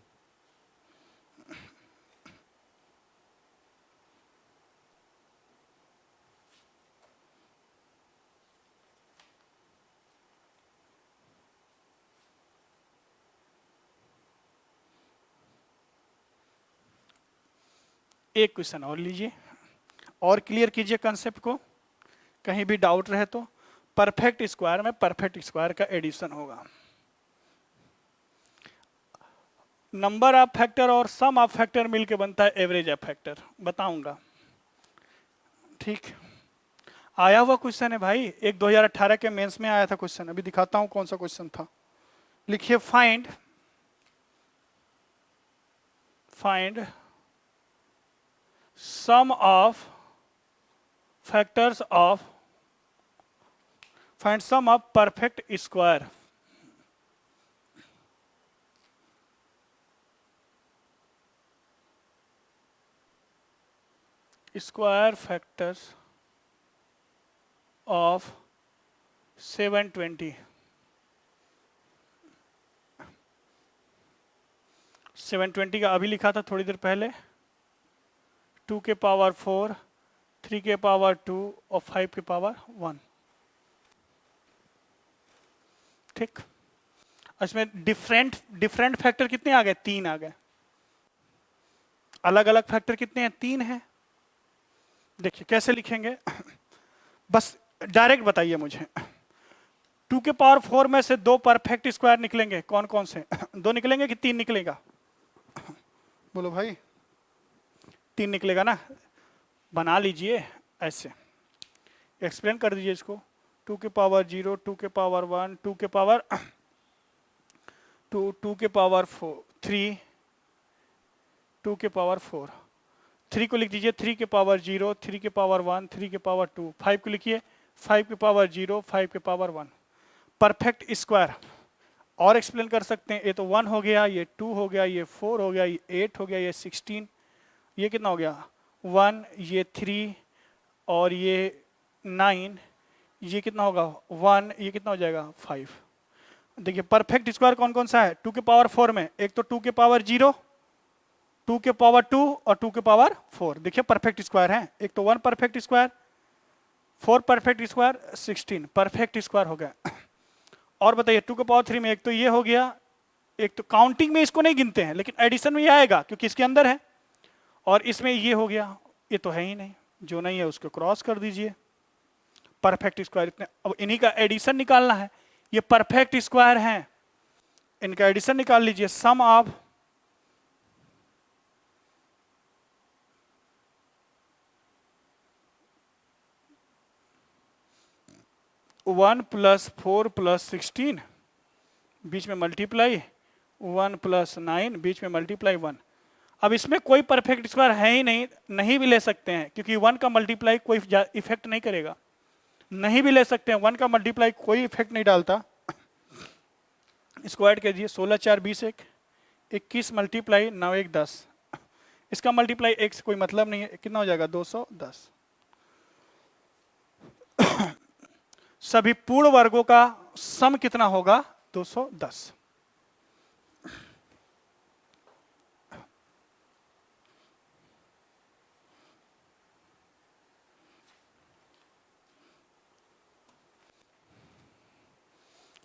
एक क्वेश्चन और लीजिए और क्लियर कीजिए कंसेप्ट को, कहीं भी डाउट रहे तो। परफेक्ट स्क्वायर में परफेक्ट स्क्वायर का एडिशन होगा। नंबर ऑफ फैक्टर और सम ऑफ फैक्टर मिलके बनता है एवरेज ऑफ फैक्टर, बताऊंगा। ठीक, आया हुआ क्वेश्चन है भाई, एक 2018 के मेंस में आया था क्वेश्चन, अभी दिखाता हूं कौन सा क्वेश्चन था। लिखिए find sum of factors of perfect square. Square factors of 720। 720 का अभी लिखा था थोड़ी देर पहले, 2 के पावर 4, 3 के पावर 2 और 5 के पावर 1। ठीक, इसमें डिफरेंट फैक्टर कितने आ गए? 3 आ गए। अलग अलग फैक्टर कितने हैं? 3 हैं। देखिए कैसे लिखेंगे, बस डायरेक्ट बताइए मुझे। 2 के पावर 4 में से 2 परफेक्ट स्क्वायर निकलेंगे, कौन कौन से? 2 निकलेंगे कि 3 निकलेगा? बोलो भाई, 3 निकलेगा ना? बना लीजिए ऐसे, एक्सप्लेन कर दीजिए इसको। 2 के पावर 0, 2 के पावर 1, 2 के पावर 2 के पावर 4, 3, 2 के पावर 4, 3 को लिख दीजिए 3 के पावर 0, 3 के पावर 1, 3 के पावर 2, 5 को लिखिए 5 के पावर 0, 5 के पावर 1। परफेक्ट स्क्वायर और एक्सप्लेन कर सकते हैं, ये तो 1 हो गया, ये 2 हो गया, ये 4 हो गया, ये 8 हो गया, ये 16, ये कितना हो गया 1, ये 3 और ये 9, ये कितना होगा 1, ये कितना हो जाएगा 5। देखिए परफेक्ट स्क्वायर कौन कौन सा है 2 के पावर 4 में? एक तो 2 के पावर 0, 2 के पावर 2 और 2 के पावर 4। देखिए परफेक्ट स्क्वायर है, एक तो 1 perfect square, 4 perfect square, 16 perfect square हो गया। और बताइए 2 के पावर 3 में एक तो ये हो गया, एक तो काउंटिंग में इसको नहीं गिनते हैं लेकिन एडिशन में ये आएगा क्योंकि इसके अंदर है, और इसमें ये हो गया, ये तो है ही नहीं, जो नहीं है उसको क्रॉस कर दीजिए। परफेक्ट स्क्वायर इतने, अब इन्हीं का एडिशन निकालना है, ये परफेक्ट स्क्वायर हैं, इनका एडिशन निकाल लीजिए। सम ऑफ वन प्लस 4 प्लस 16, बीच में मल्टीप्लाई 1 + 9, बीच में मल्टीप्लाई 1। अब इसमें कोई परफेक्ट स्क्वायर है ही नहीं, नहीं भी ले सकते हैं क्योंकि 1 का मल्टीप्लाई कोई इफेक्ट नहीं करेगा, नहीं भी ले सकते हैं, 1 का मल्टीप्लाई कोई इफेक्ट नहीं डालता। इसको ऐड कीजिए 16 4 20 1, 21 मल्टीप्लाई 9 1 10, इसका मल्टीप्लाई 1 से कोई मतलब नहीं है, कितना हो जाएगा 210। सभी पूर्ण वर्गों का सम कितना होगा? 210।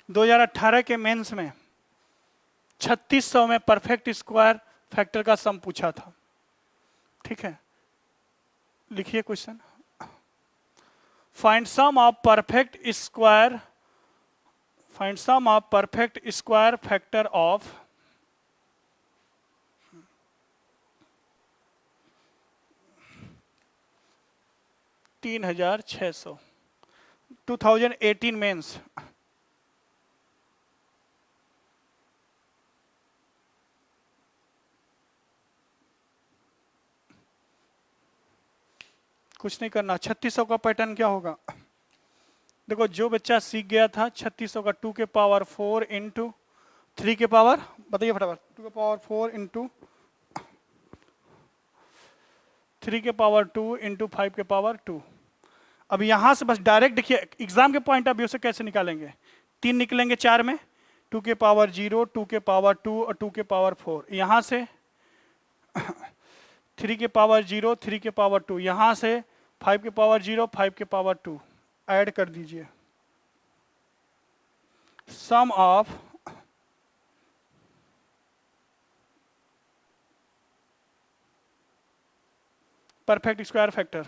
दो 2018 के मेंस में 3600 में परफेक्ट स्क्वायर फैक्टर का सम पूछा था। ठीक है, लिखिए question. Find sum of perfect square factor of 3600 2018 mains. कुछ नहीं करना। 3600 का पैटर्न क्या होगा? देखो, जो बच्चा सीख गया था 3600 का 2 के पावर 4 इंटू 3 के पावर, बताइए फटाफट, 2 के पावर 4 इंटू 3 के पावर 2 इंटू 5 के पावर 2। अब यहां से बस डायरेक्ट देखिए, एग्जाम के पॉइंट ऑफ व्यू से कैसे निकालेंगे। 3 निकलेंगे 4 में, 2 के पावर 0, 2 के पावर 2 और 2 के पावर 4। यहां से 3 के पावर 0, 3 के पावर 2, यहां से 5 के पावर 0, 5 के पावर 2 ऐड कर दीजिए। सम ऑफ परफेक्ट स्क्वायर फैक्टर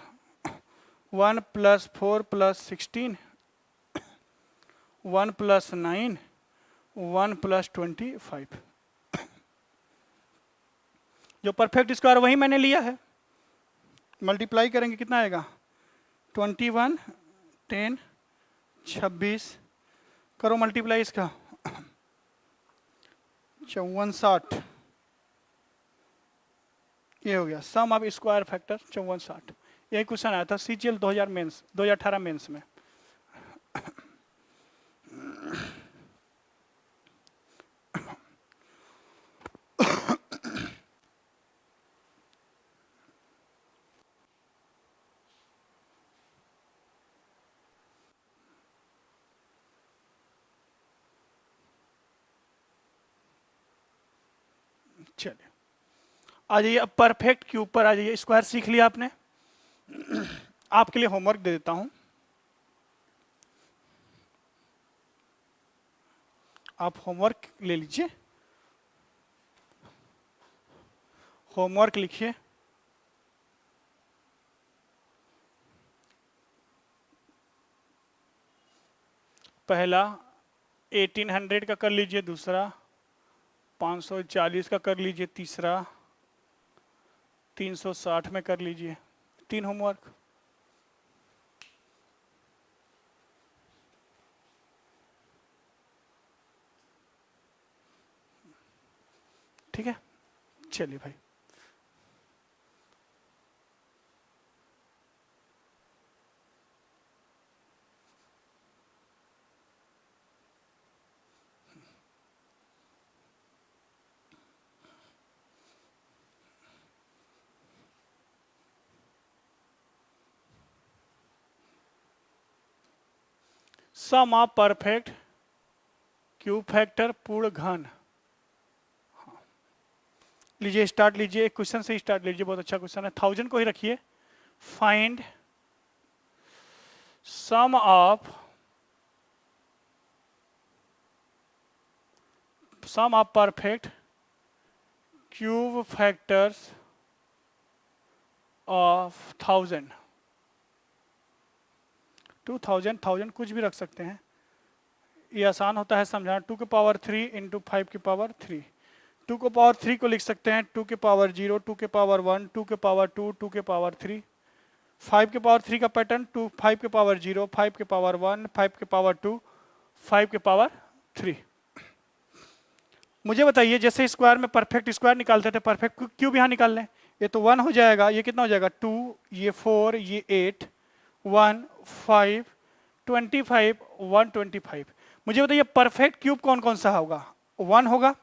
1 + 4 + 16, 1 + 9, 1 + 25। जो परफेक्ट स्क्वायर वही मैंने लिया है, मल्टीप्लाई करेंगे कितना आएगा? 21, 10, 26, करो मल्टीप्लाई इसका, 5460। ये हो गया सम ऑफ स्क्वायर फैक्टर 5460। यही क्वेश्चन आया था CGL 2018 मेंस में। चलिए आ जाइए, अब परफेक्ट क्यूब पर आ जाइए। स्क्वायर सीख लिया आपने। आपके लिए होमवर्क दे देता हूं, आप होमवर्क ले लीजिए। होमवर्क लिखिए। पहला 1800 का कर लीजिए, दूसरा 540 का कर लीजिए, तीसरा 360 में कर लीजिए। 3 होमवर्क। ठीक है, चलिए भाई। सम ऑफ परफेक्ट क्यूब फैक्टर पूर्ण घन। लीजिए स्टार्ट लीजिए, एक क्वेश्चन से स्टार्ट लीजिए, बहुत अच्छा क्वेश्चन है। 1000 को ही रखिए। Find sum of perfect cube factors of 1000। 2000, 1000 कुछ भी रख सकते हैं, ये आसान होता है समझाना। 2 के पावर 3 इंटू 5 के पावर 3। 2 के पावर 3 को लिख सकते हैं 2 के पावर 0, 2 के पावर 1, 2 के पावर 2, 2 के पावर 3। 5 के पावर 3 का पैटर्न 2, 5 के पावर 0, 5 के पावर 1, 5 के पावर 2, 5 के पावर 3। मुझे बताइए, जैसे स्क्वायर में परफेक्ट स्क्वायर निकालते थे, परफेक्ट क्यूब यहाँ निकाल लें। ये तो 1 हो जाएगा, ये कितना हो जाएगा? 2, ये 4, ये 8, 1, 5, 25, 125। मुझे बताइए परफेक्ट क्यूब कौन कौन सा होगा? 1 होगा,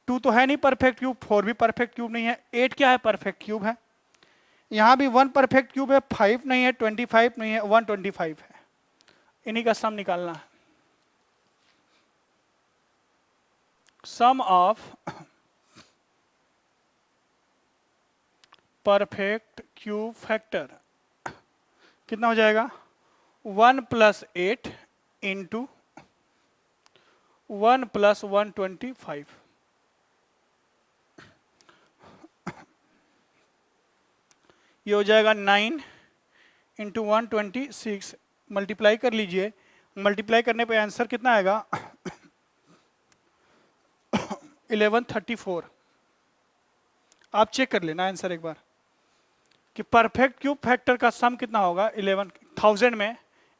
2 तो है नहीं परफेक्ट क्यूब, 4 भी परफेक्ट क्यूब नहीं है, 8 क्या है? परफेक्ट क्यूब है। यहाँ भी 1 परफेक्ट क्यूब है, 5 नहीं है, 25 नहीं है, 125 है। इन्हीं का सम निकालना है। सम ऑफ परफेक्ट क्यूब फैक्टर कितना हो जाएगा? 1 + 8 इंटू 1 + 125। ये हो जाएगा 9 इंटू 126। मल्टीप्लाई कर लीजिए, मल्टीप्लाई करने पे आंसर कितना आएगा? 1134। आप चेक कर लेना आंसर एक बार कि परफेक्ट क्यूब फैक्टर का सम कितना होगा 11,000 में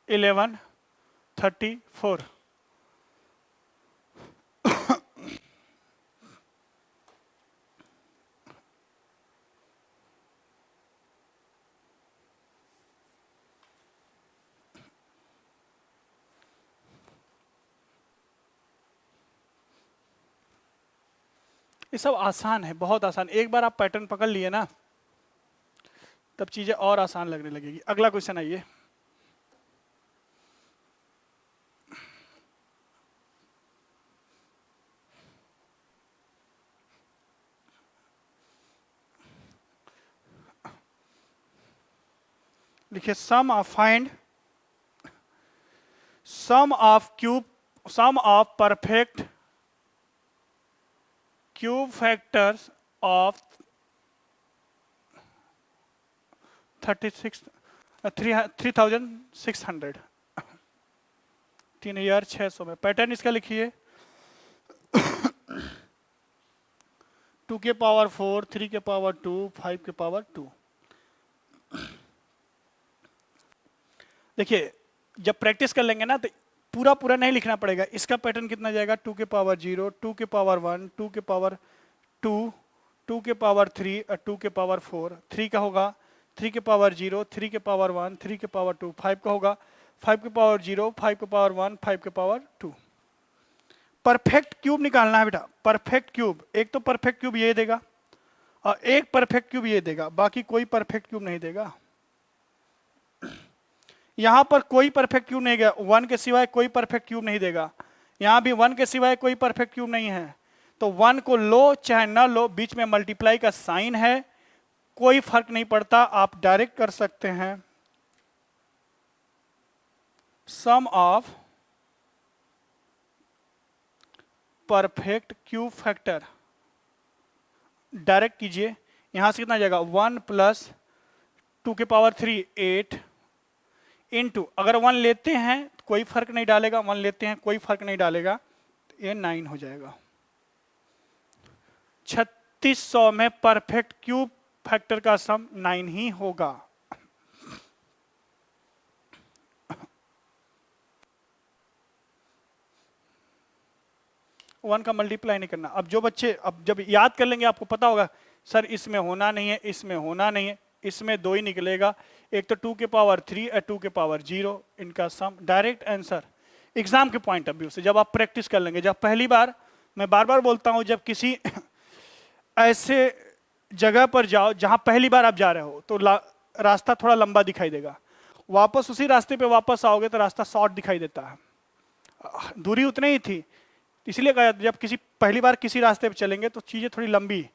1134। ये सब आसान है, बहुत आसान। एक बार आप पैटर्न पकड़ लिए ना, तब चीजें और आसान लगने लगेगी। अगला क्वेश्चन आइए। लिखिए sum of find sum of perfect cube factors of 3600 3600 में। पैटर्न इसका लिखिए 2 के पावर 4, 3 के पावर 2, 5 के पावर 2। देखिए जब प्रैक्टिस कर लेंगे ना तो पूरा पूरा नहीं लिखना पड़ेगा। इसका पैटर्न कितना जाएगा? 2 के पावर 0, 2 के पावर 1, 2 के पावर 2, 2 के पावर 3 और 2 के पावर 4। 3 का होगा 3 के पावर 0, 3 के पावर 1, 3 के पावर 2। 5 का होगा 5 के पावर 0, 5 के पावर 1, 5 के पावर 2। परफेक्ट क्यूब निकालना है बेटा। परफेक्ट क्यूब, एक तो परफेक्ट क्यूब ये देगा और एक परफेक्ट क्यूब ये देगा, बाकी कोई परफेक्ट क्यूब नहीं देगा। यहां पर कोई परफेक्ट क्यूब नहीं देगा, 1 के सिवाय कोई परफेक्ट क्यूब नहीं देगा। यहां भी 1 के सिवाय कोई परफेक्ट क्यूब नहीं है। तो 1 को लो चाहे ना लो, बीच में मल्टीप्लाई का साइन है, कोई फर्क नहीं पड़ता, आप डायरेक्ट कर सकते हैं। Sum of perfect cube factor direct कीजिए। यहां से कितना जाएगा? 1 + 2 के पावर 3 8 इंटू, अगर 1 लेते हैं तो कोई फर्क नहीं डालेगा, 1 लेते हैं कोई फर्क नहीं डालेगा, तो ये 9 हो जाएगा। 3600 में परफेक्ट क्यूब फैक्टर का सम 9 ही होगा। वन का मल्टीप्लाई नहीं करना। अब जो बच्चे अब जब याद कर लेंगे आपको पता होगा सर इसमें होना नहीं है, इसमें होना नहीं है, इसमें 2 ही निकलेगा, एक तो 2 के पावर 3 और 2 के पावर 0, इनका सम। डायरेक्ट आंसर एग्जाम के पॉइंट ऑफ व्यू से जब आप प्रैक्टिस कर लेंगे। जब पहली बार, मैं बार बार बोलता हूं, जब किसी ऐसे जगह पर जाओ जहां पहली बार आप जा रहे हो तो रास्ता थोड़ा लंबा दिखाई देगा, वापस उसी रास्ते पे वापस आओगे तो रास्ता शॉर्ट दिखाई देता है, दूरी उतनी ही थी। इसलिए कहा जब किसी पहली बार किसी रास्ते पे चलेंगे तो चीजें थोड़ी लंबी,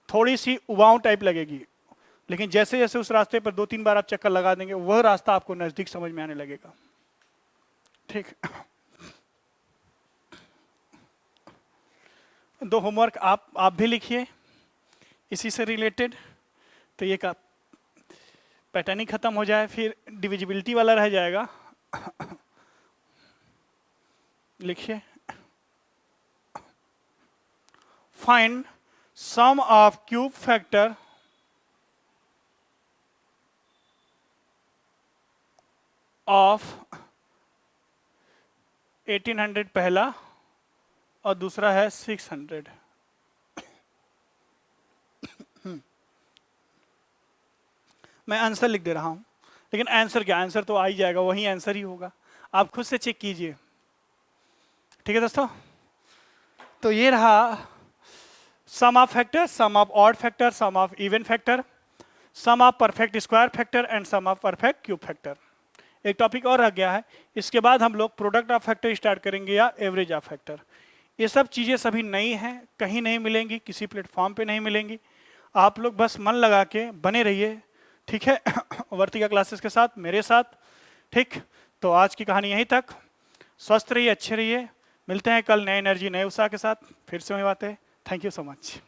थोड़ी सी उबाऊ टाइप लगेगी, लेकिन जैसे जैसे उस रास्ते पर 2-3 बार आप चक्कर लगा देंगे वह रास्ता आपको नजदीक समझ में आने लगेगा। ठीक, 2 होमवर्क आप भी लिखिए इसी से रिलेटेड, तो ये का पैटर्न ही खत्म हो जाए, फिर डिविजिबिलिटी वाला रह जाएगा। लिखिए find sum of cube factor of 1800 पहला और दूसरा है 600। मैं आंसर लिख दे रहा हूं, लेकिन आंसर क्या, आंसर तो आ ही जाएगा, वही आंसर ही होगा, आप खुद से चेक कीजिए। ठीक है दोस्तों, तो ये रहा sum of factor, sum of odd factor, sum of even factor, sum of perfect square factor and sum of perfect cube factor. एक टॉपिक और रह गया है, इसके बाद हम लोग प्रोडक्ट ऑफ फैक्टर स्टार्ट करेंगे या एवरेज ऑफ फैक्टर। ये सब चीज़ें सभी नई हैं, कहीं नहीं मिलेंगी, किसी प्लेटफॉर्म पे नहीं मिलेंगी। आप लोग बस मन लगा के बने रहिए, ठीक है वर्तिका क्लासेस के साथ, मेरे साथ, ठीक। तो आज की कहानी यहीं तक। स्वस्थ रहिए, अच्छे रहिए, मिलते हैं कल नए एनर्जी नए उत्साह के साथ, फिर से वही बातें। Thank you so much.